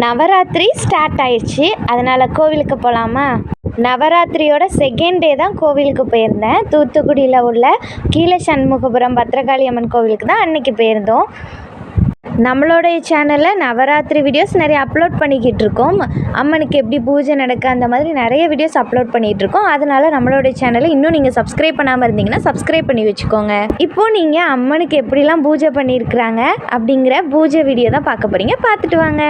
Navaratri start ஆயிடுச்சு, அதனால் கோவிலுக்கு போகலாமா? நவராத்திரியோட செகண்ட் டே தான் கோவிலுக்கு போயிருந்தேன். தூத்துக்குடியில் உள்ள கீழ சண்முகபுரம் பத்ரகாளி அம்மன் கோவிலுக்கு தான் அன்றைக்கி போயிருந்தோம். நம்மளுடைய சேனலில் நவராத்திரி வீடியோஸ் நிறைய அப்லோட் பண்ணிக்கிட்டு இருக்கோம். அம்மனுக்கு எப்படி பூஜை நடக்க அந்த மாதிரி நிறைய வீடியோஸ் அப்லோட் பண்ணிகிட்ருக்கோம். அதனால் நம்மளுடைய சேனலை இன்னும் நீங்கள் சப்ஸ்கிரைப் பண்ணாமல் இருந்தீங்கன்னா சப்ஸ்கிரைப் பண்ணி வச்சுக்கோங்க. இப்போது நீங்கள் அம்மனுக்கு எப்படிலாம் பூஜை பண்ணியிருக்கிறாங்க அப்படிங்கிற பூஜை வீடியோ தான் பார்க்க போகிறீங்க. பார்த்துட்டு வாங்க.